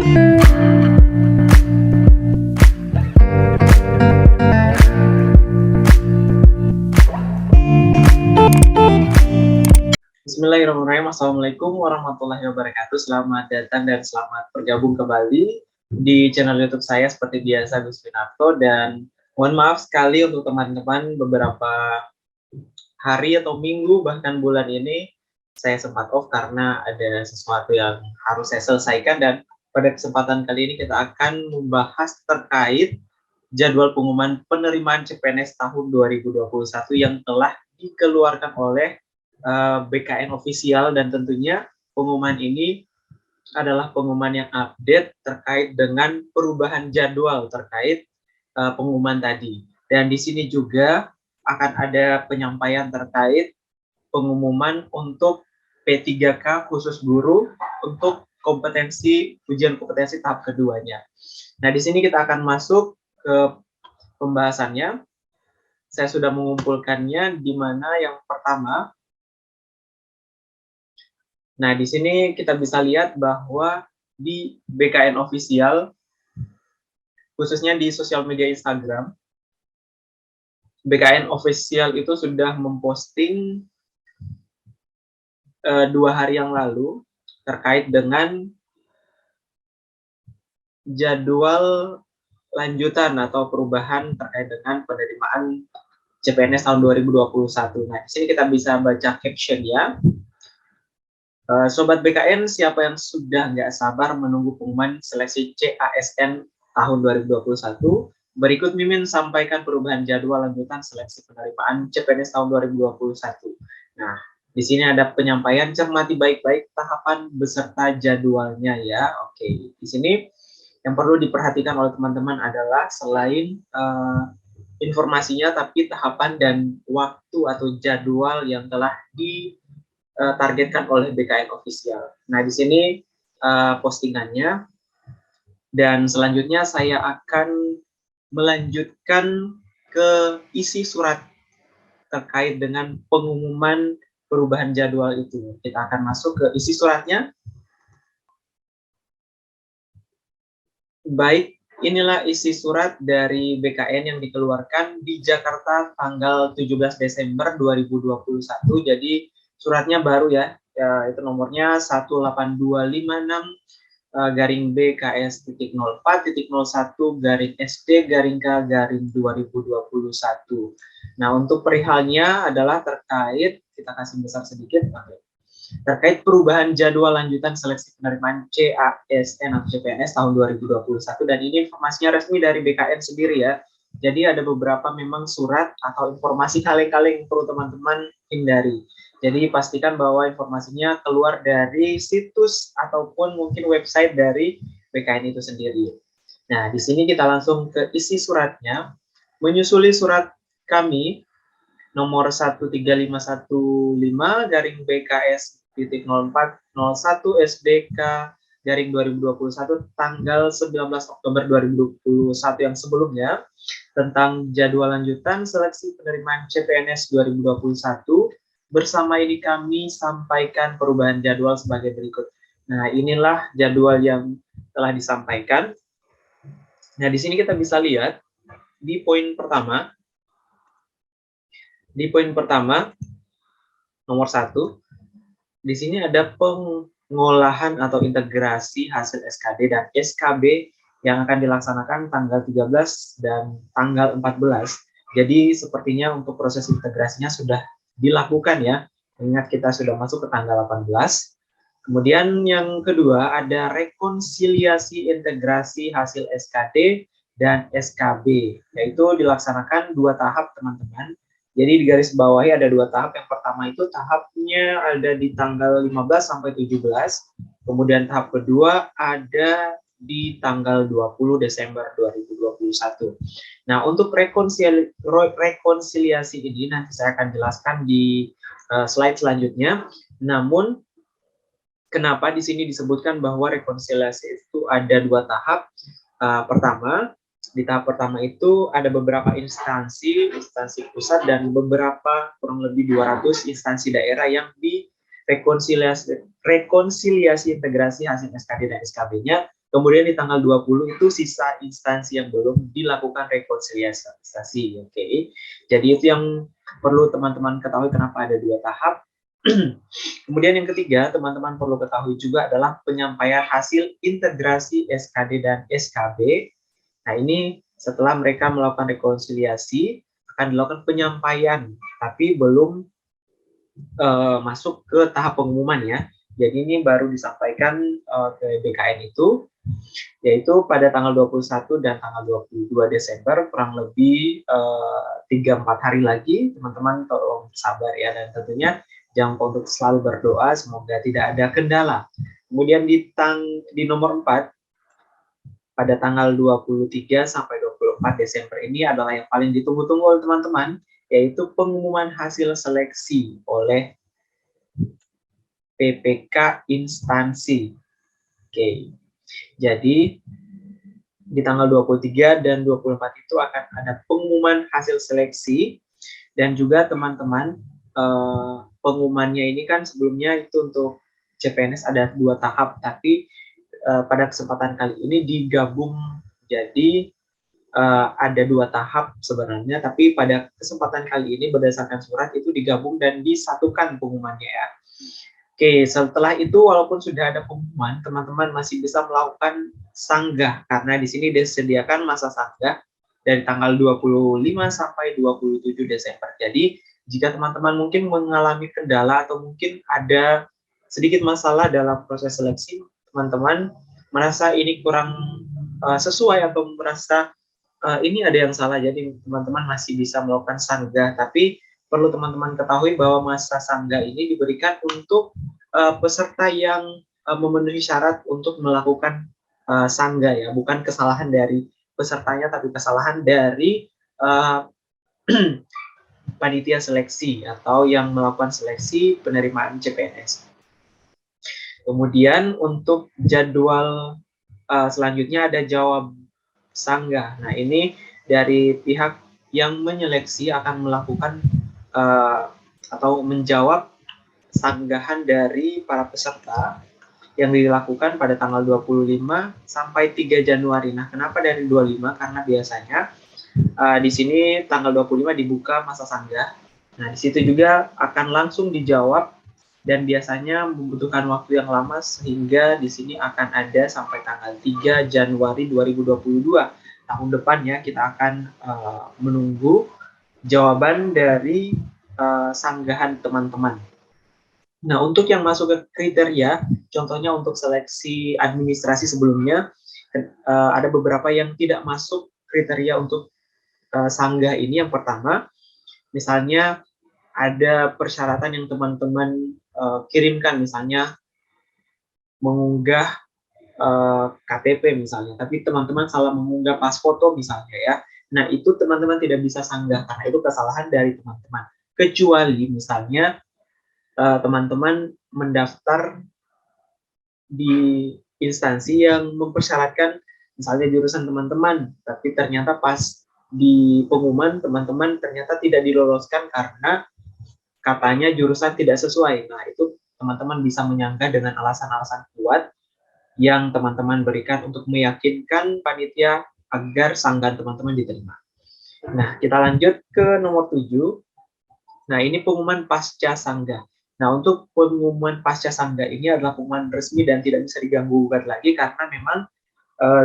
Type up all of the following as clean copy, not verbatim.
Bismillahirrahmanirrahim. Assalamualaikum warahmatullahi wabarakatuh. Selamat datang dan selamat bergabung kembali di channel YouTube saya seperti biasa, Gus Winarto. Dan mohon maaf sekali untuk teman-teman, beberapa hari atau minggu bahkan bulan ini saya sempat off karena ada sesuatu yang harus saya selesaikan. Dan pada kesempatan kali ini kita akan membahas terkait jadwal pengumuman penerimaan CPNS tahun 2021 yang telah dikeluarkan oleh BKN official, dan tentunya pengumuman ini adalah pengumuman yang update terkait dengan perubahan jadwal terkait pengumuman tadi. Dan di sini juga akan ada penyampaian terkait pengumuman untuk P3K khusus guru untuk kompetensi ujian kompetensi tahap keduanya. Nah, di sini kita akan masuk ke pembahasannya. Saya sudah mengumpulkannya, di mana yang pertama, nah, di sini kita bisa lihat bahwa di BKN official, khususnya di sosial media Instagram, BKN official itu sudah memposting 2 hari yang lalu terkait dengan jadwal lanjutan atau perubahan terkait dengan penerimaan CPNS tahun 2021. Nah, di sini kita bisa baca caption-nya. Sobat BKN, siapa yang sudah nggak sabar menunggu pengumuman seleksi CASN tahun 2021? Berikut Mimin sampaikan perubahan jadwal lanjutan seleksi penerimaan CPNS tahun 2021. Nah, di sini ada penyampaian, cermati baik-baik tahapan beserta jadwalnya ya. Oke, di sini yang perlu diperhatikan oleh teman-teman adalah selain informasinya, tapi tahapan dan waktu atau jadwal yang telah ditargetkan oleh BKN official. Nah, di sini postingannya, dan selanjutnya saya akan melanjutkan ke isi surat terkait dengan pengumuman perubahan jadwal itu. Kita akan masuk ke isi suratnya. Baik, inilah isi surat dari BKN yang dikeluarkan di Jakarta tanggal 17 Desember 2021. Jadi suratnya baru ya, itu nomornya 18256 garing BKS.04.01 garing SD garing K garing 2021. Nah, untuk perihalnya adalah terkait, kita kasih besar sedikit, terkait perubahan jadwal lanjutan seleksi penerimaan CASN atau CPNS tahun 2021, dan ini informasinya resmi dari BKN sendiri ya. Jadi ada beberapa memang surat atau informasi kaleng-kaleng yang perlu teman-teman hindari. Jadi pastikan bahwa informasinya keluar dari situs ataupun mungkin website dari BKN itu sendiri. Nah, di sini kita langsung ke isi suratnya. Menyusuli surat kami nomor 13515 garing BKS.0401 SDK garing 2021 tanggal 19 Oktober 2021 yang sebelumnya tentang jadwal lanjutan seleksi penerimaan CPNS 2021. Bersama ini kami sampaikan perubahan jadwal sebagai berikut. Nah, inilah jadwal yang telah disampaikan. Nah, di sini kita bisa lihat di poin pertama. Di poin pertama, nomor 1, di sini ada pengolahan atau integrasi hasil SKD dan SKB yang akan dilaksanakan tanggal 13 dan tanggal 14. Jadi sepertinya untuk proses integrasinya sudah dilakukan ya. Ingat kita sudah masuk ke tanggal 18. Kemudian yang kedua ada rekonsiliasi integrasi hasil SKD dan SKB, yaitu dilaksanakan 2 tahap teman-teman. Jadi di garis bawahi ada 2 tahap. Yang pertama itu tahapnya ada di tanggal 15 sampai 17. Kemudian tahap kedua ada di tanggal 20 Desember 2021. Nah, untuk rekonsiliasi ini nanti saya akan jelaskan di slide selanjutnya. Namun, kenapa di sini disebutkan bahwa rekonsiliasi itu ada 2 tahap? Pertama, di tahap pertama itu ada beberapa instansi pusat dan beberapa kurang lebih 200 instansi daerah yang direkonsiliasi integrasi hasil SKD dan SKB-nya Kemudian di tanggal 20 itu sisa instansi yang belum dilakukan rekonsiliasi. Oke. Jadi itu yang perlu teman-teman ketahui kenapa ada 2 tahap. Kemudian yang ketiga, teman-teman perlu ketahui juga adalah penyampaian hasil integrasi SKD dan SKB. Nah, ini setelah mereka melakukan rekonsiliasi, akan dilakukan penyampaian, tapi belum masuk ke tahap pengumuman ya. Jadi ini baru disampaikan ke BKN itu, yaitu pada tanggal 21 dan tanggal 22 Desember, kurang lebih 3-4 hari lagi. Teman-teman tolong sabar ya, dan tentunya jangan lupa untuk selalu berdoa, semoga tidak ada kendala. Kemudian di nomor 4, pada tanggal 23 sampai 24 Desember ini adalah yang paling ditunggu-tunggu oleh teman-teman, yaitu pengumuman hasil seleksi oleh PPK instansi. Oke. Jadi di tanggal 23 dan 24 itu akan ada pengumuman hasil seleksi, dan juga teman-teman pengumumannya ini kan sebelumnya itu untuk CPNS ada 2 tahap, tapi pada kesempatan kali ini digabung jadi ada 2 tahap sebenarnya, tapi pada kesempatan kali ini berdasarkan surat itu digabung dan disatukan pengumumannya ya. Oke, setelah itu walaupun sudah ada pengumuman, teman-teman masih bisa melakukan sanggah karena di sini disediakan masa sanggah dari tanggal 25 sampai 27 Desember. Jadi, jika teman-teman mungkin mengalami kendala atau mungkin ada sedikit masalah dalam proses seleksi, teman-teman merasa ini kurang sesuai atau merasa ini ada yang salah, jadi teman-teman masih bisa melakukan sanggah, tapi perlu teman-teman ketahui bahwa masa sanggah ini diberikan untuk peserta yang memenuhi syarat untuk melakukan sanggah ya, bukan kesalahan dari pesertanya, tapi kesalahan dari panitia seleksi atau yang melakukan seleksi penerimaan CPNS. Kemudian untuk jadwal selanjutnya ada jawab sanggah. Nah, ini dari pihak yang menyeleksi akan melakukan atau menjawab sanggahan dari para peserta yang dilakukan pada tanggal 25 sampai 3 Januari. Nah, kenapa dari 25? Karena biasanya di sini tanggal 25 dibuka masa sanggah. Nah, di situ juga akan langsung dijawab dan biasanya membutuhkan waktu yang lama sehingga di sini akan ada sampai tanggal 3 Januari 2022. Tahun depan ya, kita akan menunggu jawaban dari sanggahan teman-teman. Nah, untuk yang masuk ke kriteria, contohnya untuk seleksi administrasi sebelumnya, ada beberapa yang tidak masuk kriteria untuk sanggah ini. Yang pertama, misalnya ada persyaratan yang teman-teman kirimkan, misalnya mengunggah KTP misalnya, tapi teman-teman salah mengunggah pas foto misalnya ya. Nah, itu teman-teman tidak bisa sanggah karena itu kesalahan dari teman-teman. Kecuali misalnya teman-teman mendaftar di instansi yang mempersyaratkan misalnya jurusan teman-teman, tapi ternyata pas di pengumuman teman-teman ternyata tidak diloloskan karena katanya jurusan tidak sesuai. Nah, itu teman-teman bisa menyanggah dengan alasan-alasan kuat yang teman-teman berikan untuk meyakinkan panitia agar sanggahan teman-teman diterima. Nah, kita lanjut ke nomor 7. Nah, ini pengumuman pasca sanggah. Nah, untuk pengumuman pasca sanggah ini adalah pengumuman resmi dan tidak bisa diganggu-gugat lagi karena memang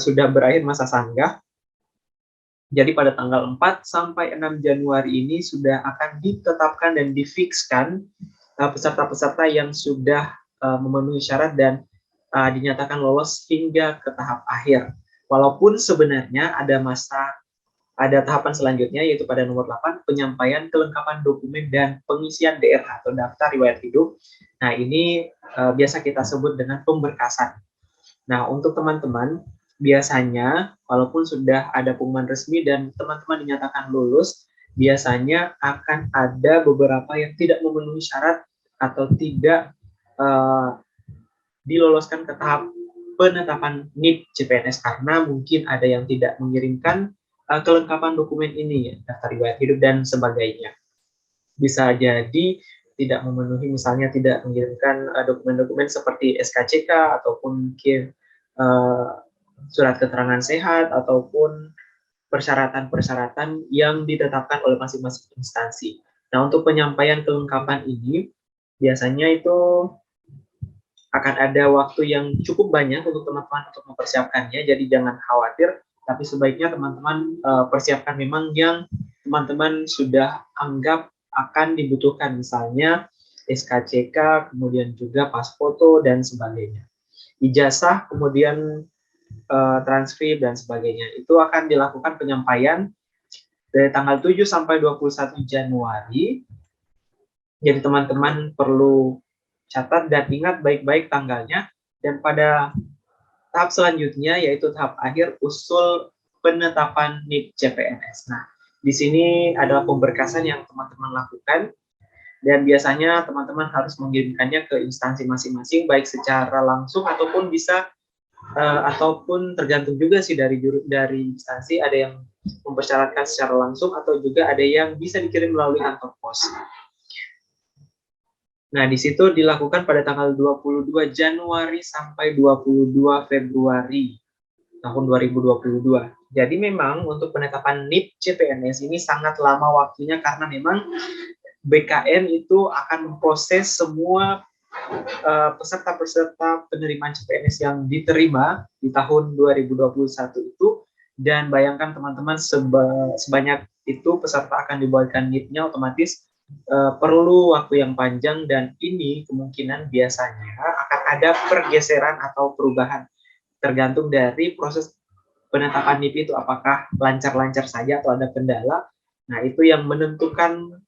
sudah berakhir masa sanggah. Jadi pada tanggal 4 sampai 6 Januari ini sudah akan ditetapkan dan difikskan peserta-peserta yang sudah memenuhi syarat dan dinyatakan lolos hingga ke tahap akhir. Walaupun sebenarnya ada tahapan selanjutnya yaitu pada nomor 8 penyampaian kelengkapan dokumen dan pengisian DRH atau daftar riwayat hidup. Nah, ini biasa kita sebut dengan pemberkasan. Nah, untuk teman-teman biasanya walaupun sudah ada pengumuman resmi dan teman-teman dinyatakan lulus, biasanya akan ada beberapa yang tidak memenuhi syarat atau tidak diloloskan ke tahap penetapan NIP CPNS karena mungkin ada yang tidak mengirimkan kelengkapan dokumen ini, ya, daftar riwayat hidup dan sebagainya. Bisa jadi tidak memenuhi, misalnya tidak mengirimkan dokumen-dokumen seperti SKCK ataupun mungkin surat keterangan sehat ataupun persyaratan-persyaratan yang ditetapkan oleh masing-masing instansi. Nah, untuk penyampaian kelengkapan ini biasanya itu akan ada waktu yang cukup banyak untuk teman-teman untuk mempersiapkannya, jadi jangan khawatir, tapi sebaiknya teman-teman persiapkan memang yang teman-teman sudah anggap akan dibutuhkan, misalnya SKCK, kemudian juga pas foto, dan sebagainya. Ijazah, kemudian transkrip, dan sebagainya. Itu akan dilakukan penyampaian dari tanggal 7 sampai 21 Januari. Jadi teman-teman perlu catat dan ingat baik-baik tanggalnya, dan pada tahap selanjutnya yaitu tahap akhir usul penetapan NIP CPNS. Nah, di sini adalah pemberkasan yang teman-teman lakukan, dan biasanya teman-teman harus mengirimkannya ke instansi masing-masing, baik secara langsung ataupun bisa ataupun tergantung juga sih dari instansi, ada yang mempersyaratkan secara langsung atau juga ada yang bisa dikirim melalui kantor pos. Nah, di situ dilakukan pada tanggal 22 Januari sampai 22 Februari tahun 2022. Jadi memang untuk penetapan NIP CPNS ini sangat lama waktunya, karena memang BKN itu akan memproses semua peserta-peserta penerimaan CPNS yang diterima di tahun 2021 itu, dan bayangkan teman-teman sebanyak itu peserta akan dibuatkan NIP-nya, otomatis perlu waktu yang panjang, dan ini kemungkinan biasanya akan ada pergeseran atau perubahan tergantung dari proses penetapan NIP itu, apakah lancar-lancar saja atau ada kendala. Nah, itu yang menentukan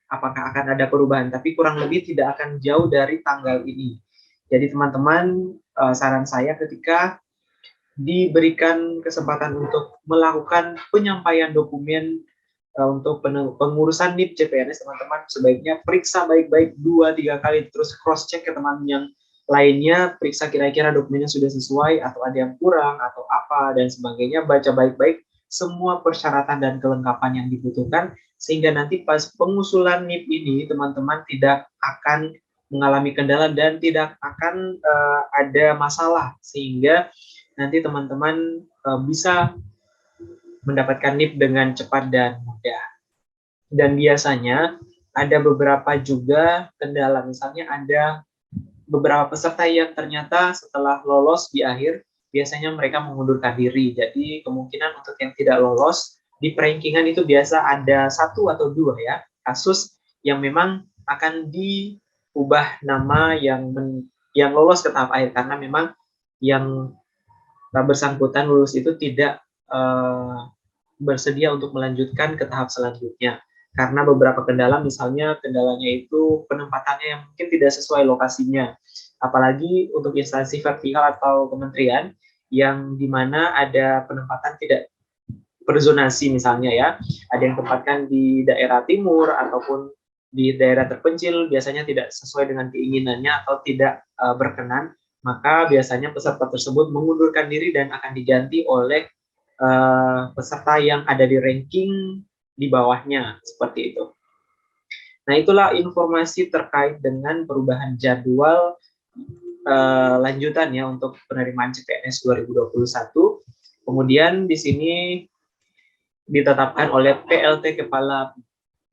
apakah akan ada perubahan, tapi kurang lebih tidak akan jauh dari tanggal ini. Jadi teman-teman, saran saya ketika diberikan kesempatan untuk melakukan penyampaian dokumen untuk pengurusan NIP CPNS, teman-teman sebaiknya periksa baik-baik 2-3 kali, terus cross check ke teman yang lainnya, periksa kira-kira dokumennya sudah sesuai atau ada yang kurang atau apa dan sebagainya, baca baik-baik semua persyaratan dan kelengkapan yang dibutuhkan, sehingga nanti pas pengusulan NIP ini teman-teman tidak akan mengalami kendala dan tidak akan ada masalah, sehingga nanti teman-teman bisa mendapatkan NIP dengan cepat dan mudah. Dan biasanya ada beberapa juga kendala, misalnya ada beberapa peserta yang ternyata setelah lolos di akhir, biasanya mereka mengundurkan diri. Jadi kemungkinan untuk yang tidak lolos di perankingan itu biasa ada 1 atau 2 ya kasus yang memang akan diubah nama yang lolos ke tahap akhir, karena memang yang bersangkutan lulus itu tidak bersedia untuk melanjutkan ke tahap selanjutnya karena beberapa kendala, misalnya kendalanya itu penempatannya yang mungkin tidak sesuai lokasinya, apalagi untuk instansi vertikal atau kementerian yang dimana ada penempatan tidak berzonasi, misalnya ya, ada yang tempatkan di daerah timur ataupun di daerah terpencil, biasanya tidak sesuai dengan keinginannya atau tidak berkenan, maka biasanya peserta tersebut mengundurkan diri dan akan diganti oleh peserta yang ada di ranking di bawahnya, seperti itu. Nah, itulah informasi terkait dengan perubahan jadwal lanjutan ya untuk penerimaan CPNS 2021. Kemudian di sini ditetapkan oleh PLT Kepala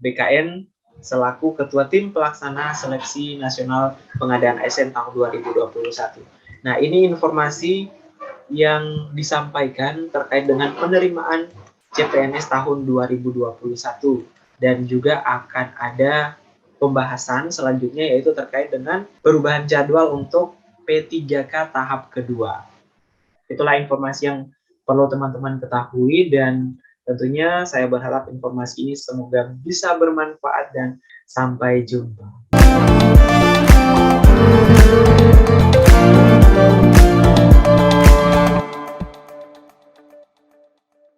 BKN selaku Ketua Tim Pelaksana Seleksi Nasional Pengadaan ASN tahun 2021. Nah, ini informasi yang disampaikan terkait dengan penerimaan CPNS tahun 2021, dan juga akan ada pembahasan selanjutnya yaitu terkait dengan perubahan jadwal untuk P3K tahap kedua. Itulah informasi yang perlu teman-teman ketahui, dan tentunya saya berharap informasi ini semoga bisa bermanfaat, dan sampai jumpa.